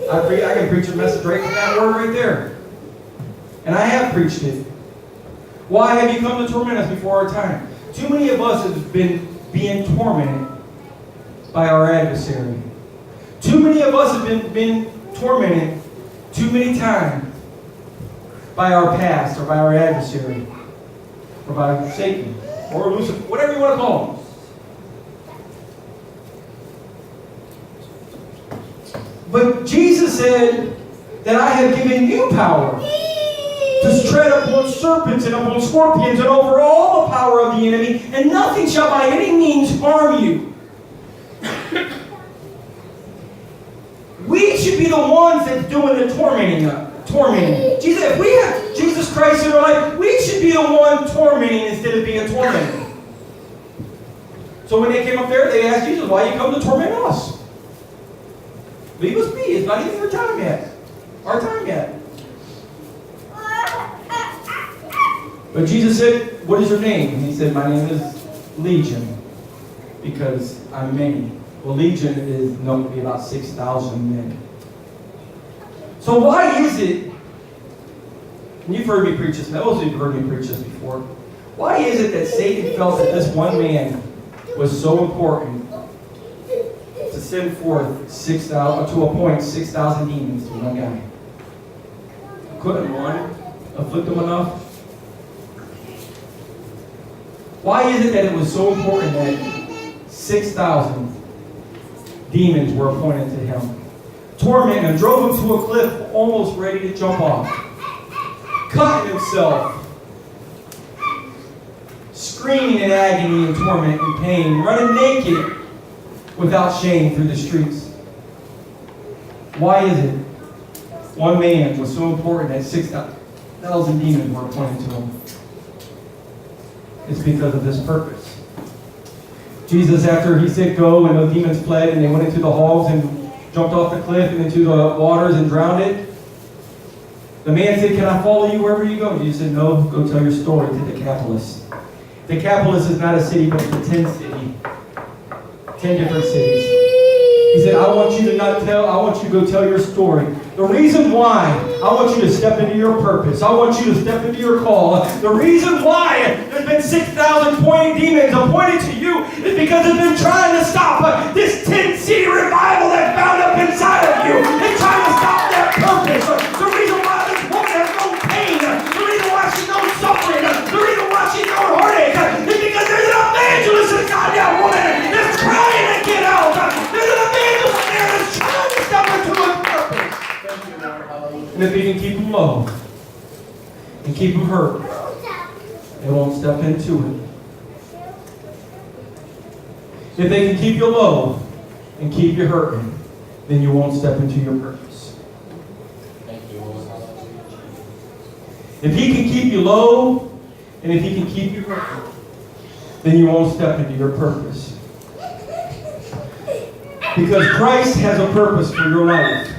I can preach a message right from that word right there. And I have preached it. Why have you come to torment us before our time? Too many of us have been being tormented by our adversary. Too many of us have been tormented too many times by our past or by our adversary or by Satan or Lucifer, whatever you want to call him. But Jesus said that I have given you power to tread upon serpents and upon scorpions and over all the power of the enemy, and nothing shall by any means harm you. We should be the ones that's doing the tormenting. Jesus, if we have Jesus Christ in our life, we should be the one tormenting instead of being tormented. So when they came up there, they asked Jesus, why you come to torment us? Leave us be. It's not even our time yet. But Jesus said, what is your name? And he said, my name is Legion, because I'm many. Well, Legion is known to be about 6,000 men. So why is it, and you've heard me preach this, most of you have heard me preach this before, why is it that Satan felt that this one man was so important to send forth 6,000, to appoint 6,000 demons to one guy? Couldn't one afflict him enough? Why is it that it was so important that 6,000 demons were appointed to him? Tormented him, drove him to a cliff, almost ready to jump off. Cutting himself. Screaming in agony and torment and pain. Running naked without shame through the streets. Why is it one man was so important that 6,000 demons were appointed to him? It's because of this purpose. Jesus, after he said go, and the demons fled, and they went into the hogs and jumped off the cliff and into the waters and drowned it. The man said, can I follow you wherever you go? Jesus said, no, go tell your story to Decapolis. Decapolis is not a city, but it's a 10 city. 10 different cities. He said, I want you to go tell your story. The reason why I want you to step into your purpose. I want you to step into your call. The reason why there's been 6,000 pointed demons appointed to you is because they've been trying to stop this 10-city revival that's bound up inside of you. They're trying to stop that purpose. The reason why this woman has no pain, the reason why she knows suffering, the reason why she knows heartache is because there's an evangelist inside that woman that's trying to get out. There's an evangelist there that's trying to step into his purpose. And if he can keep them low and keep them hurt, they won't step into it. If they can keep you low and keep you hurting, then you won't step into your purpose. If he can keep you low and if he can keep you hurting, then you won't step into your purpose. Because Christ has a purpose for your life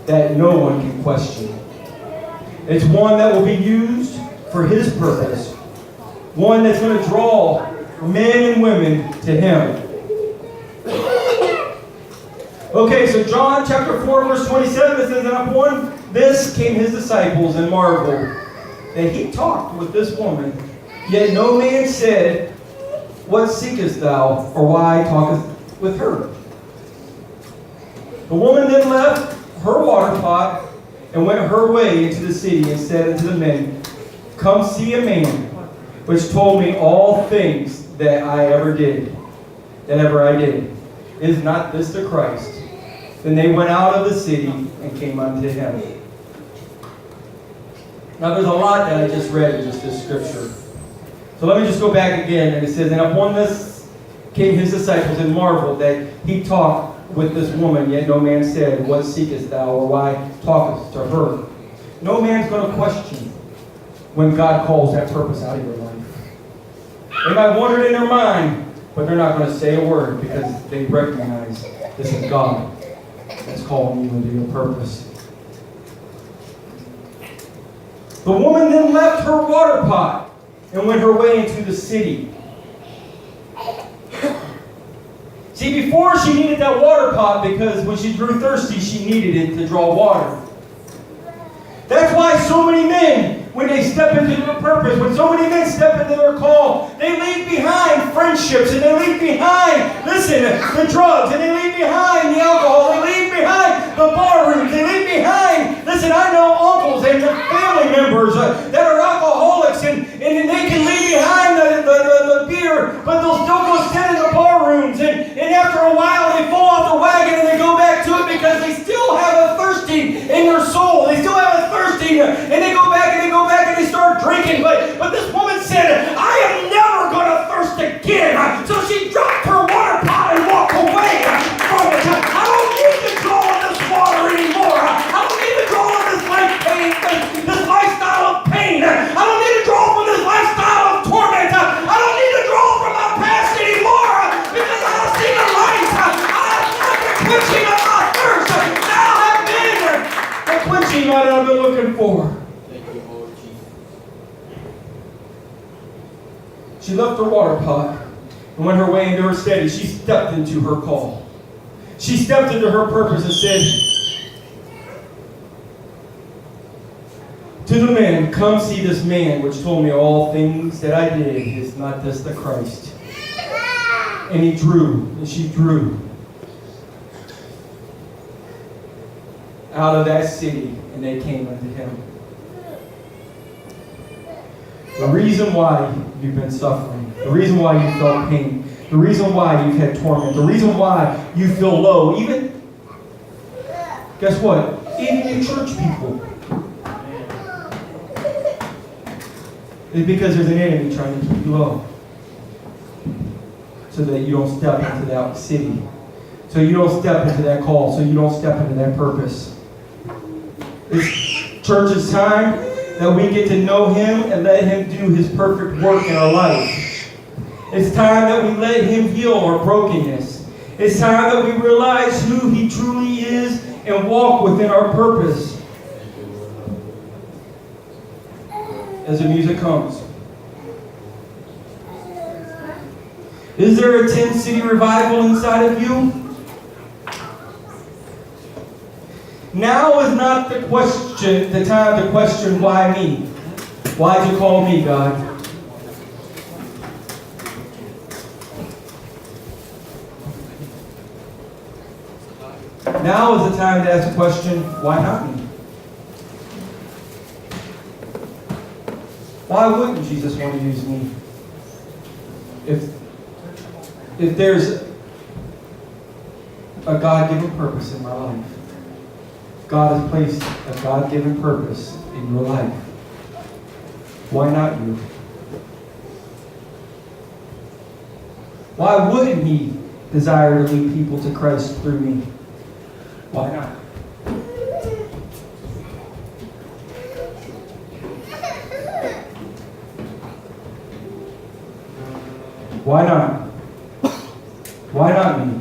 that no one can question. It's one that will be used for his purpose. One that's going to draw men and women to him. Okay, so John chapter 4, verse 27, it says, and upon this came his disciples and marveled that he talked with this woman. Yet no man said, what seekest thou, or why talkest with her? The woman then left her water pot and went her way into the city and said unto the men, come see a man which told me all things that ever I did. Is not this the Christ? Then they went out of the city and came unto him. Now there's a lot that I just read in just this scripture. So let me just go back again. And it says, and upon this came his disciples and marveled that he talked with this woman, yet no man said, what seekest thou, or why talkest to her? No man's going to question when God calls that purpose out of your life. They might wonder it in their mind, but they're not going to say a word because they recognize this is God that's calling you into your purpose. The woman then left her water pot and went her way into the city, See, before she needed that water pot because when she grew thirsty, she needed it to draw water. That's why so many men, when they step into their purpose, when so many men step into their call, they leave behind friendships and they leave behind, listen, the drugs, and they leave behind the alcohol, they leave behind the bar rooms, they leave behind, listen, I know uncles and family members that are alcoholics and they can leave behind the beer, but they'll still go sit in the bar rooms and after a while they fall off the wagon and they go back to it because they still have a thirsty in their soul. They still have a thirsty and they go back and they start drinking. But this woman said, I am never going to thirst again. So she dropped her water pot and walked away from it. I don't need to draw on this water anymore. I don't need to draw on this this lifestyle of pain. I don't need to draw from this lifestyle of torment. I don't need to draw from my past anymore because I have seen the light. I have not the quenching of my thirst. Now have been the quenching that I've been looking for. She left her water pot and went her way into her study. She stepped into her call. She stepped into her purpose and said to the man, come see this man which told me all things that I did is not this the Christ. And he drew, and she drew out of that city, and they came unto him. The reason why you've been suffering, the reason why you felt pain, the reason why you've had torment, the reason why you feel low, even, guess what? Even your church people. It's because there's an enemy trying to keep you low. So that you don't step into that city. So you don't step into that call. So you don't step into that purpose. It's church's time that we get to know him and let him do his perfect work in our life. It's time that we let him heal our brokenness. It's time that we realize who he truly is and walk within our purpose. As the music comes. Is there a 10-city revival inside of you? Now is not the time to question why me. Why'd you call me, God? Now is the time to ask the question, why not me? Why wouldn't Jesus want to use me? If there's a God-given purpose in my life, God has placed a God-given purpose in your life. Why not you? Why wouldn't he desire to lead people to Christ through me? Why not? Why not? Why not me?